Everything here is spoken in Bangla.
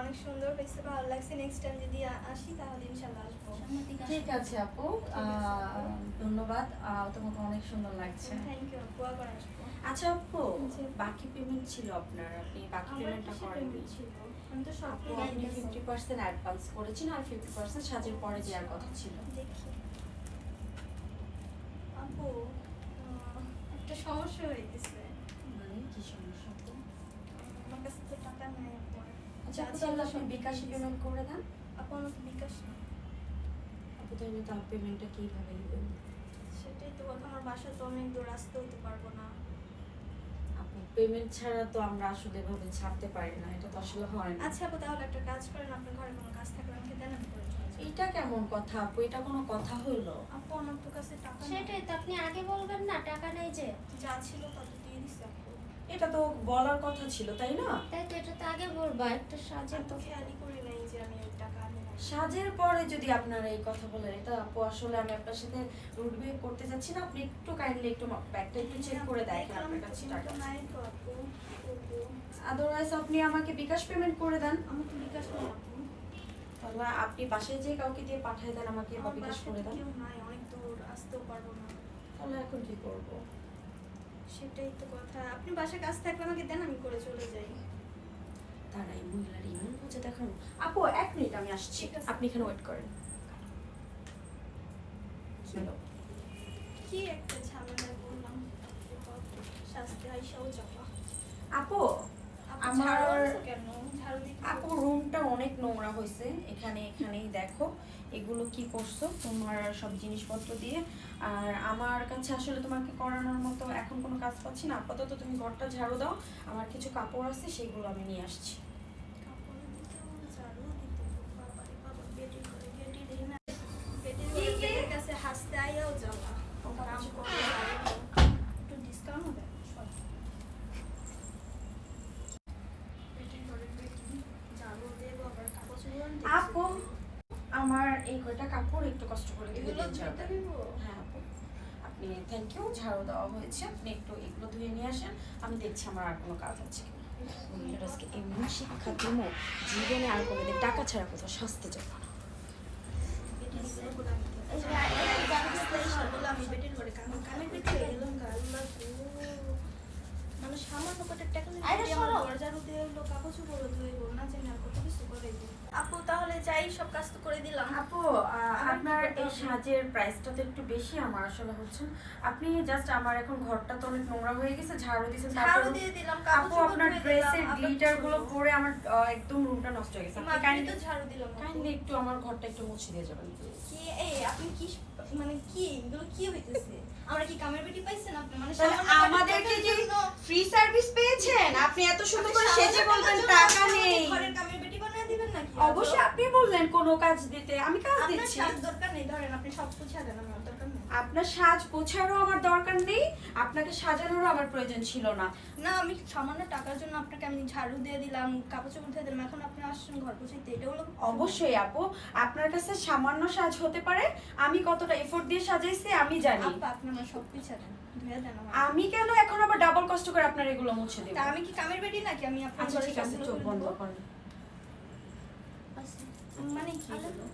অনেক সুন্দর হয়েছে, ভালো লাগছে। নেক্সট টাইম যদি আসি তাহলে ইনশাআল্লাহ আসবো। ঠিক আছে আপু, ধন্যবাদ, তোমাকে অনেক সুন্দর লাগছে। থ্যাংক ইউ আপু, আবার আসবো। আচ্ছা আপু, বাকি পেমেন্ট ছিল আপনার, আপনি বাকি পেমেন্টটা করেননি? আমি তো সব আপু আপনি 50% অ্যাডভান্স করেছেন আর 50% সাজের পরে দেওয়ার কথা ছিল। দেখি আপু, একটা সমস্যা হয়ে গেছে। মানে কি সমস্যা আপু? আমার কাছে তো টাকা নাই আপু। আচ্ছা আপু, তাহলে আপনি বিকাশে পেমেন্ট করে দেন। আপু আমাকে বিকাশ না। আপু তাহলে তার পেমেন্টটা কিভাবে দিবেন? সেটাই তো কথা, আমার বাসা তো অনেক দূর, আসতে হতে পারবো না। আপু পেমেন্ট ছাড়া তো আমরা আসলে এভাবে ছাড়তে পারি না, এটা তো আসলে হয় না। আচ্ছা আপু, তাহলে একটা কাজ করেন, আপনার ঘরে কোনো কাজ থাকলে আমাকে দেন, আমি করে চলে যাই। এটা কেমন কথা আপু? এটা কোনো কথা হইলো? আপু আমার তো কাছে টাকা নেই। সেটাই তো, আপনি আগে বলবেন না টাকা নেই যে। যা ছিল তা তো দিয়ে দিছি আপু। এটা তো বলার কথা ছিল, তাই না? তাই তো, এটা তো আগে বলবা, একটা সাজে আমি তো খেয়ালই করি নাই যে আমি ওই টাকা আনি নাই। সাজের পরে যদি আপনারা এই কথা বলেন, এটা আপু আসলে আমি আপনার সাথে রুড বিহেভ করতে যাচ্ছি না। আপনি একটু কাইন্ডলি একটু ব্যাগটা একটু চেক করে দেখেন আপনার কাছে টাকা আছে। নাই তো আপু। আদারওয়াইজ আপনি আমাকে বিকাশ পেমেন্ট করে দেন। আমার তো বিকাশ নাই আপু। তাহলে আপনি বাসায় যেয়ে কাউকে দিয়ে পাঠিয়ে দেন আমাকে, বা আমার বিকাশ বাসায় করে তো দেন। কেউ নাই, অনেক দূর, আসতেও পারবো না। তাহলে এখন কি করব? সেটাই তো কথা, আপনি বাসায় কাজ থাকলে আমাকে দেন, আমি করে চলে যাই। তারাই মহিলার ইমন বুঝে দেখানো। আপু 1 মিনিট, আমি আসছি, ঠিক আছে। আপনি এখানে ওয়েট করেন। হ্যালো। কি একটা ঝামেলায় বললাম, শাস্তি আইসাও যাওয়া। আপু আমার আমার কেন ঝাড়ু দিতে? আপু রুমটা অনেক নোংরা হয়েছে, এখানেই দেখো এগুলো কি করছো তোমার সব জিনিসপত্র দিয়ে। আর আমার কাছে আসলে তোমাকে করানোর মতো এখন কোনো কাজ পাচ্ছি না। আপাতত তুমি ঘরটা ঝাড়ু দাও, আমার কিছু কাপড় আছে সেগুলো আমি নিয়ে আসছি। কাপড় দিতে হবে, ঝাড়ু দিতে হবে। বাবারে বাবা, বেটি করে বেটি দেই না, বেটির বেটির কাছে হাসতে আইয়াও যাওয়া। কাম করে ঝাড়ু দাও। একটু ডিসকাউন্ট হবে সব। বেটির ঘরে বেটি ঝাড়ু দেব, আবার কাপড় চোপড় আনতে হবে। আপু আমার এই কয়টা কাপড় একটু কষ্ট করে দিয়ে এগুলো দিন ধুতে দিব? হ্যাঁ আপু, আপনি থ্যাংক ইউ, ঝাড়ু দেওয়া হয়েছে, আপনি একটু এগুলো ধুয়ে নিয়ে আসেন। আমি দেখছি আমার আর কোনো কাজ আছে কিনা। মহিলার আজকে এমন শিক্ষা দিব, জীবনে আর কোনোদিন টাকা ছাড়া কোথাও শাস্তি যাবো না। মানে সামান্য কটা টাকা দিয়ে আমার দরজার উঠে এলো, কাগজ করে ধুয়ে গো না জানি আর কত কিছু করে দিই। আপু তাহলে যাই, সব কাজ তো করে দিলাম। আপু আপনার এই সাজের প্রাইসটা তো একটু বেশি আমার আসলে হচ্ছে। আপনি জাস্ট আমার এখন ঘরটা তো অনেক নোংরা হয়ে গেছে, ঝাড়ু দিয়েছেন, ঝাড়ু দিয়ে দিলাম, আপু আপনার ড্রেসের গ্লিটার গুলো পরে আমার একদম রুমটা নষ্ট হয়ে গেছে। আপনি আমি তো ঝাড়ু দিলাম। কাইন্ডলি একটু আমার ঘরটা একটু মুছে দিয়ে যাবেন প্লিজ। কি এই আপনি কি মানে কি এগুলো কি হইতেছে? আমরা কি কামের বেটি পাইছেন আপনি? মানে আমাদেরকে যে ফ্রি সার্ভিস পেয়েছেন, আপনি এত সুন্দর করে সেজে বলবেন টাকা নেই। ঘরের কামের বেটি বানায় দিবেন নাকি? অবশ্যই আপনি বললেন কোনো কাজ দিতে, আমি কাজ দিচ্ছি। আপনার সাজ দরকার নেই, ধরেন আপনি সব পুছা দেন, আমার দরকার নেই। আপনার সাজ পোছারও আমার দরকার নেই, আপনাকে সাজানোরও আমার প্রয়োজন ছিল না। না, আমি সামান্য টাকার জন্য আপনাকে আমি ঝাড়ু দিয়ে দিলাম, কাপড় চোপড় ধুয়ে দিলাম, এখন আপনি আসছেন ঘর পোছাইতে, এটা হলো? অবশ্যই আপু, আপনার কাছে সামান্য সাজ হতে পারে, আমি কতটা এফোর্ট দিয়ে সাজাইছি আমি জানি। আপা আপনি আমার সব পুছা দেন, ধুয়ে দেন আমার। আমি কেন এখন আবার ডাবল কষ্ট করে আপনার এগুলো মুছে দেব? তা আমি কি কামের বেটি নাকি আমি আপনার আচ্ছা ঘরে ঠিক আছে, সবগুলো চোখ করে বন্ধ দেবো? করেন। মানে কি হলো?